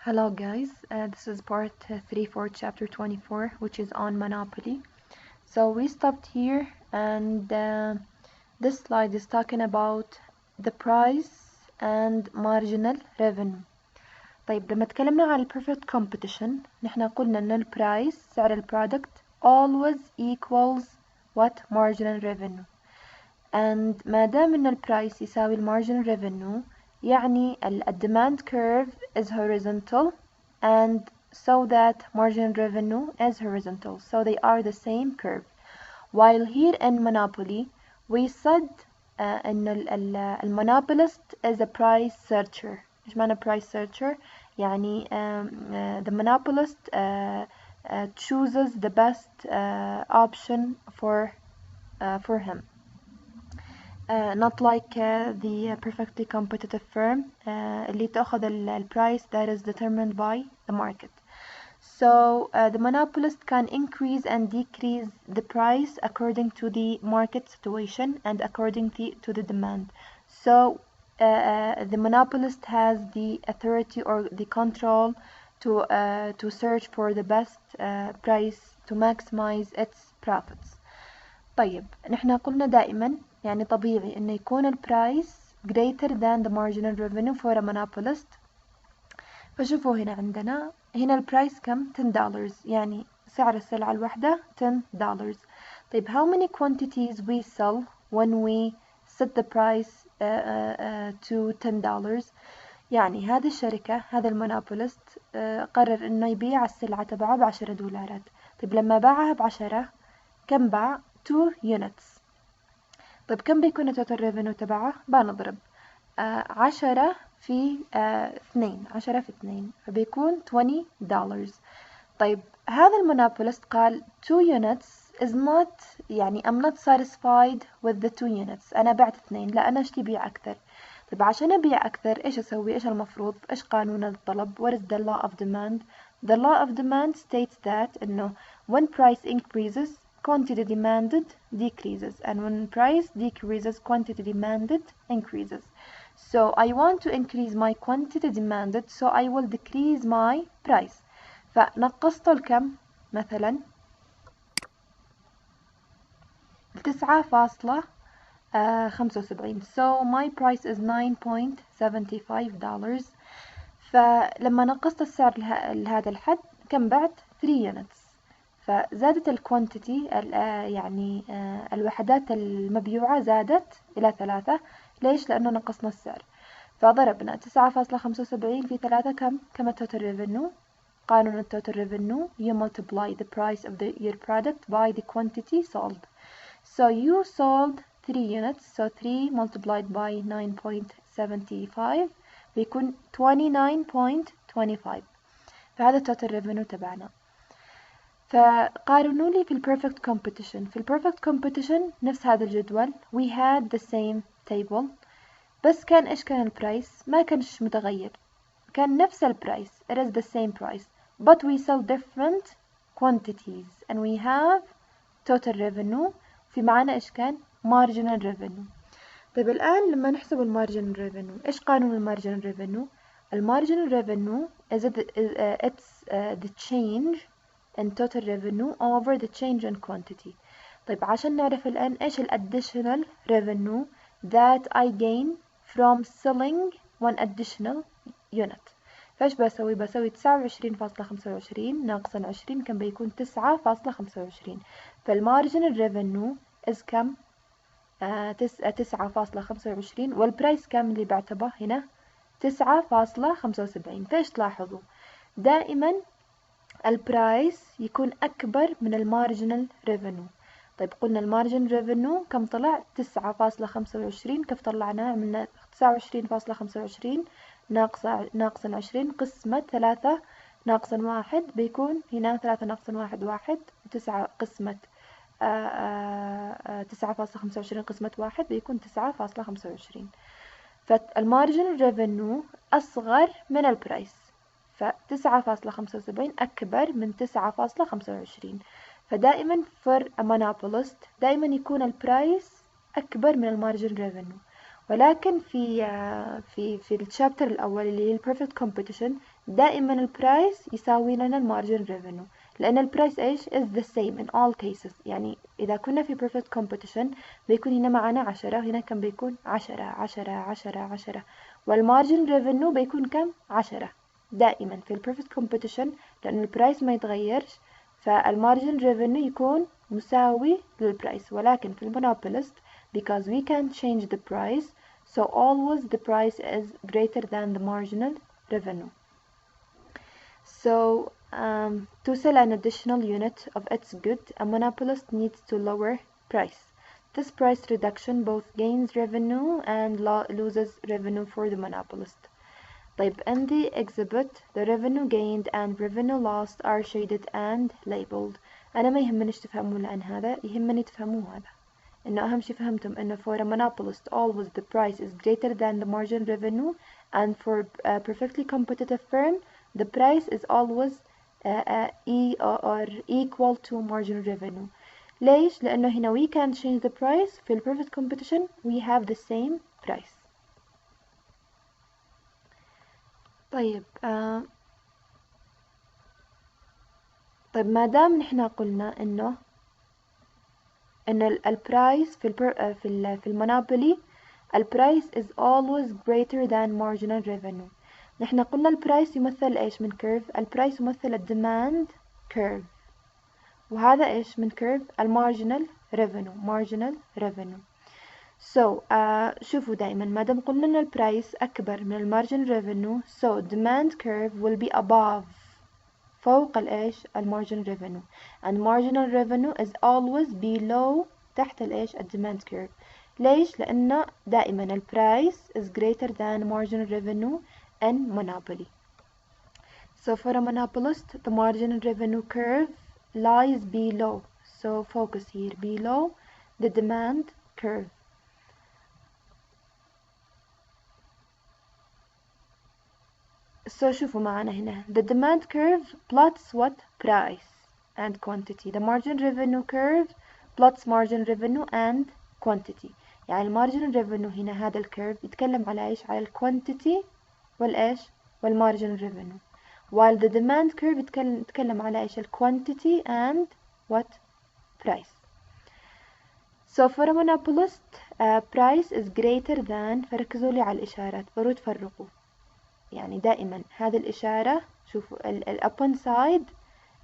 Hello guys, this is part 3 for chapter 24, which is on monopoly. So we stopped here, and this slide is talking about the price and marginal revenue. طيب لما تكلمنا عن perfect competition نحنا قلنا ان البرايس سعر البرودكت always equals what marginal revenue, and ما دام ان البرايس يساوي marginal revenue يعني demand curve is horizontal, and so that marginal revenue is horizontal, so they are the same curve. While here in monopoly we said ان monopolist is a price searcher. ايش معنى price searcher؟ يعني the monopolist chooses the best option for him. Not like the perfectly competitive firm اللي تأخذ price that is determined by the market. So the monopolist can increase and decrease the price according to the market situation and according to the demand. So the monopolist has the authority or the control to search for the best price to maximize its profits. طيب نحنا قلنا دائما يعني طبيعي انه يكون البرايس greater than the marginal revenue for a monopolist. فشوفوا هنا عندنا هنا البرايس كم؟ $10، يعني سعر السلعة الواحدة $10. طيب how many quantities we sell when we set the price to $10؟ يعني هذه الشركة هذا المونوبولست قرر انه يبيع السلعة تبعه $10. طيب لما باعها ب10 كم باع؟ 2 units. طيب كم بيكون التوتال ريفينيو تبعه؟ بنضرب 10 في 2، 10 في 2 فبيكون $20. طيب هذا المونوبولست قال 2 units is not يعني I'm not satisfied with the 2 units. أنا بعت 2، لا أنا أشتي بيع أكثر. طيب عشان أبيع أكثر إيش أسوي؟ إيش المفروض؟ إيش قانون الطلب؟ What is the law of demand? The law of demand states that إنه when price increases quantity demanded decreases, and when price decreases quantity demanded increases. So I want to increase my quantity demanded, so I will decrease my price. فنقصت الكم مثلا 9.75. so my price is $9.75. فلما نقصت السعر لهذا الحد كم بعت؟ 3 units. فزادت الكوانتيتي يعني الوحدات المبيوعة زادت إلى 3. ليش؟ لأنه نقصنا السعر. فضربنا 9.75 في 3 كم التوتال ريفينيو؟ قانون التوتال ريفينيو you multiply the price of your product by the quantity sold. So you sold 3 units, so 3 multiplied by 9.75 بيكون 29.25. فهذا التوتال ريفينيو تبعنا. فقارنوا لي في perfect competition. في perfect competition نفس هذا الجدول we had the same table، بس كان إيش كان البرايس؟ ما كانش متغير، كان نفس البرايس it is the same price but we sell different quantities and we have total revenue. في معانا إيش كان؟ marginal revenue. طيب الآن لما نحسب marginal revenue إيش قانون marginal revenue؟ marginal revenue is it's the change in total revenue over the change in quantity. طيب عشان نعرف الآن إيش additional revenue that I gain from selling one additional unit. فإيش بسوي؟ بسوي 29.25 ناقصا 20 كم بيكون؟ 9.25. فالmarginal revenue is كم؟ 9.25 والبرايس كم اللي بعتبه هنا؟ 9.75. فإيش تلاحظوا؟ دائما البرايس يكون أكبر من المارجنال ريفينيو. طيب قلنا المارجن ريفينيو كم طلع؟ 9.25. كيف طلعناه؟ عملنا 29.25 ناقصا 20 قسمة 3 ناقصا 1 بيكون هنا 3 ناقصا 1 1 9 قسمة 9.25 قسمة 1 بيكون 9.25. فالمارجن ريفينيو أصغر من البرايس، ف9.75 أكبر من 9.25. فدائما for a monopolist دائما يكون البرايس أكبر من المارجن ريفينيو. ولكن في الشابتر الأول اللي هي perfect competition دائما البرايس يساوي لنا المارجن ريفينيو، لأن البرايس إيش is the same in all cases. يعني إذا كنا في perfect competition بيكون هنا معنا 10 وهنا كم بيكون 10 10 10 10، والمارجن ريفينيو بيكون كم 10 دائما في perfect competition، لأن البرايس ما يتغيرش، فالمارجن ريفينيو يكون مساوي للبرايس. ولكن في المونوبوليست because we can change the price, so always the price is greater than the marginal revenue. So to sell an additional unit of its good, a monopolist needs to lower price. This price reduction both gains revenue and loses revenue for the monopolist. طيب in the exhibit the revenue gained and revenue lost are shaded and labeled. أنا ما يهمنيش تفهموا لأن هذا يهمني تفهموا هذا، إنه أهم شي فهمتم إنه for a monopolist always the price is greater than the margin revenue, and for a perfectly competitive firm the price is always or equal to margin revenue. ليش؟ لأنه هنا we can change the price. في ال perfect competition we have the same price. طيب طيب ما دام نحنا قلنا إنه البرايس في المونوبولي البرايس is always greater than marginal revenue. نحن قلنا البرايس يمثل ايش من كيرف؟ البرايس يمثل الديماند كيرف، وهذا ايش من كيرف؟ المارجنال ريفينيو، مارجنال ريفينيو. So شوفوا دائما ما دام قلنا ان البرايس اكبر من المارجن ريفينيو so demand curve will be above، فوق الايش؟ المارجن ريفينيو، and marginal revenue is always below، تحت الايش؟ الديماند كيرف. ليش؟ لأنه دائما البرايس is greater than marginal revenue in monopoly. So for a monopolist the marginal revenue curve lies below, so focus here, below the demand curve. So شوفوا معنا هنا the demand curve plots what? Price and quantity. The margin revenue curve plots margin revenue and quantity. يعني المارجن ريفينيو هنا هذا الكيرف يتكلم على ايش؟ على الكوانتيتي والايش؟ والمارجن ريفينيو، while the demand curve يتكلم على ايش؟ الكوانتيتي and what? price. So for a monopolist price is greater than، فركزوا لي على الإشارات، ضروري تفرقوا. يعني دائما هذه الإشارة شوفوا الأوبن سايد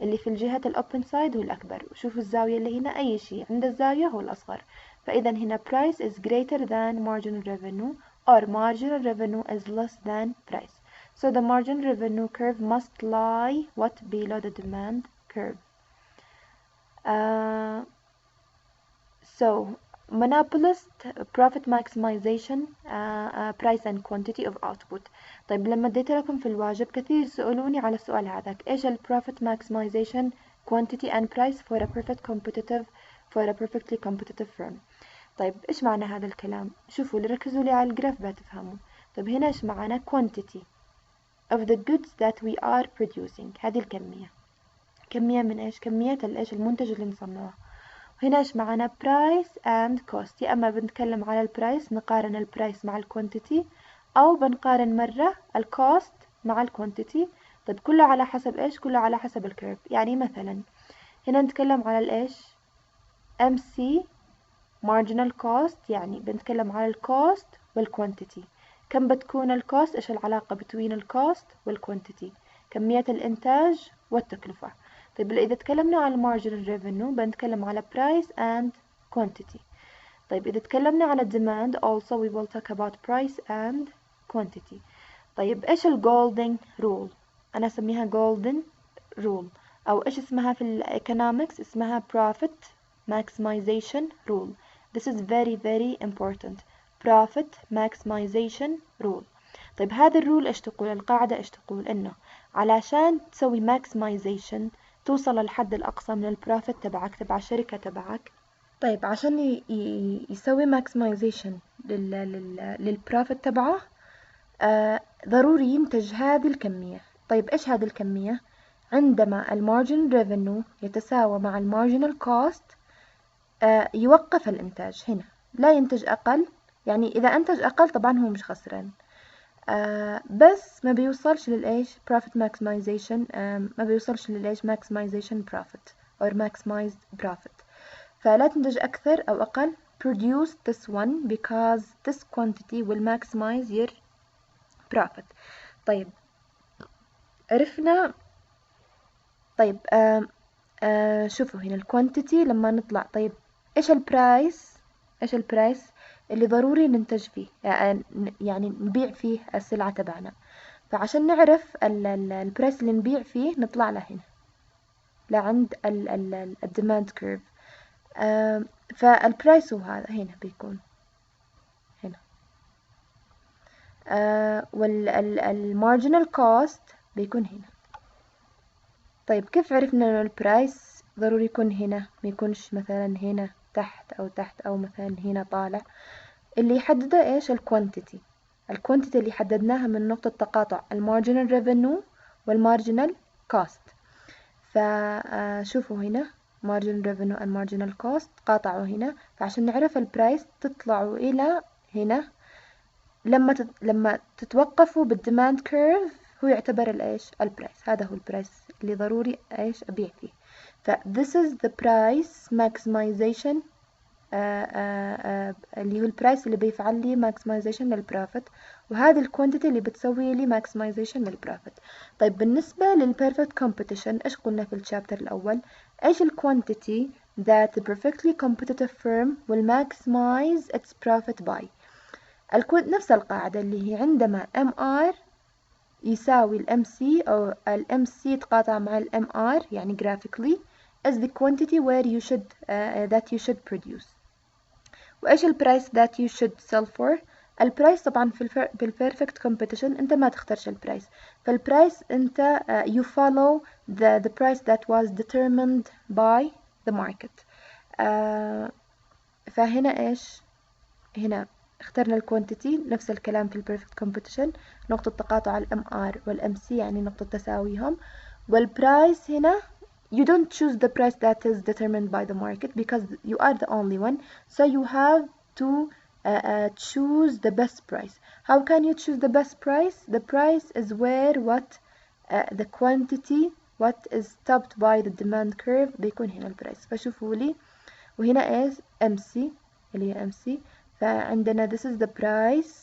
اللي في الجهة الأوبن سايد هو الأكبر، وشوفوا الزاوية اللي هنا أي شيء عند الزاوية هو الأصغر. فإذا هنا price is greater than marginal revenue or marginal revenue is less than price. So the margin revenue curve must lie what? Below the demand curve. So monopolist profit maximization price and quantity of output. طيب لما اديت لكم في الواجب كثير سألوني على السؤال هذاك، ايش ال profit maximization quantity and price for a perfectly competitive firm. طيب ايش معنى هذا الكلام؟ شوفوا اللي ركزوا لي على الجراف بتفهموا. طيب هنا ايش معنى quantity of the goods that we are producing، هذه الكمية، كمية من ايش؟ كمية الايش؟ المنتج اللي نصنعه. هنا ايش معنا؟ price and cost. يا اما بنتكلم على البرايس نقارن البرايس مع الكوانتيتي، او بنقارن مرة الكوست مع الكوانتيتي. طيب كله على حسب ايش؟ كله على حسب الكيرف. يعني مثلا هنا نتكلم على الايش؟ MC marginal cost، يعني بنتكلم على الكوست والكوانتيتي. كم بتكون الكوست؟ ايش العلاقة بين الكوست والكوانتيتي؟ كمية الانتاج والتكلفة. طيب إذا تكلمنا على marginal revenue بنتكلم على price and quantity. طيب إذا تكلمنا على demand also we will talk about price and quantity. طيب إيش golden rule؟ أنا أسميها golden rule، أو إيش اسمها في الإيكونومكس؟ اسمها profit maximization rule. This is very very important. profit maximization rule. طيب هذا الرول إيش تقول؟ القاعدة إيش تقول؟ إنه علشان تسوي maximization توصل للحد الأقصى من البروفيت تبعك تبع الشركة تبعك. طيب عشان يسوي maximization للبروفيت تبعه ضروري ينتج هذه الكمية. طيب إيش هذه الكمية؟ عندما المارجن ريفينيو يتساوى مع المارجنال كوست يوقف الإنتاج هنا، لا ينتج أقل. يعني إذا أنتج أقل طبعا هو مش خسران. بس ما بيوصلش للإيش profit maximization، ما بيوصلش للإيش maximization profit or maximized profit. فلا تنتج أكثر أو أقل. Produce this one because this quantity will maximize your profit. طيب عرفنا. طيب شوفوا هنا الكوانتيتي لما نطلع. طيب إيش البرايس اللي ضروري ننتج فيه، يعني نبيع فيه السلعة تبعنا. فعشان نعرف البرايس اللي نبيع فيه نطلع له هنا لعند الديماند كيرف. فالبرايس هو هذا هنا بيكون هنا، والمارجنال كوست بيكون هنا. طيب كيف عرفنا انه البرايس ضروري يكون هنا، ما يكونش مثلا هنا تحت او مثلا هنا طالع؟ اللي يحدده ايش؟ الكوانتيتي اللي حددناها من نقطة تقاطع المارجنال ريفينيو والمارجنال كوست. فشوفوا هنا marginal revenue and marginal cost قاطعوا هنا. فعشان نعرف البرايس تطلعوا إلى هنا. لما تتوقفوا بالديماند كيرف هو يعتبر الإيش؟ البرايس. هذا هو البرايس اللي ضروري إيش أبيع فيه. ف this is the price maximization، اللي هو البرايس اللي بيفعل لي maximization للبروفيت، وهذه الكوانتيتي اللي بتسوي لي maximization للبروفيت. طيب بالنسبة للبيرفكت competition إيش قلنا في الشابتر الأول؟ إيش الكوانتيتي that the perfectly competitive firm will maximize its profit by؟ نفس القاعدة اللي هي عندما MR يساوي MC أو MC يتقاطع مع MR يعني graphically is the quantity where you should that you should produce. وإيش البرايس that you should sell for؟ البرايس طبعا بالبيرفكت competition أنت ما تختارش البرايس. فالبرايس أنت you follow the price that was determined by the market. فهنا إيش؟ هنا اخترنا الكوانتيتي. نفس الكلام في البيرفكت competition، نقطة تقاطع الام ار والام سي يعني نقطة تساويهم. والبرايس هنا you don't choose the price that is determined by the market because you are the only one, so you have to choose the best price. How can you choose the best price? The price is where the quantity what is stopped by the demand curve بيكون هنا البرايس. فشوفوا لي وهنا ايش؟ MC اللي هي MC. فعندنا this is the price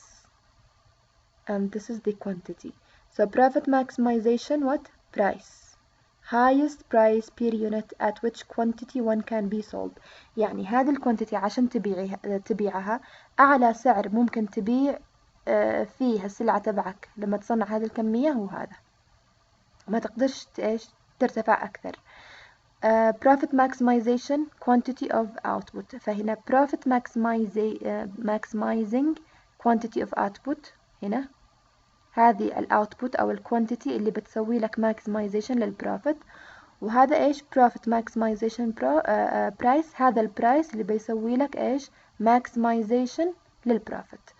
and this is the quantity. So profit maximization what? Price. Highest price per unit at which quantity one can be sold. يعني هذه الكوانتيتي عشان تبيعها أعلى سعر ممكن تبيع فيه السلعة تبعك لما تصنع هذه الكمية هو هذا، ما تقدرش ايش ترتفع أكثر. profit maximization quantity of output. فهنا profit maximizing quantity of output. هنا هذه الاوتبوت او الكوانتيتي اللي بتسوي لك maximization للبروفيت. وهذا ايش؟ profit maximization price. هذا البرايس اللي بيسوي لك ايش؟ maximization للبروفيت.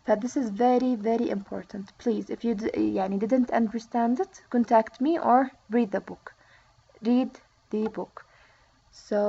ف this is very very important. Please if you يعني didn't understand it contact me or read the book. So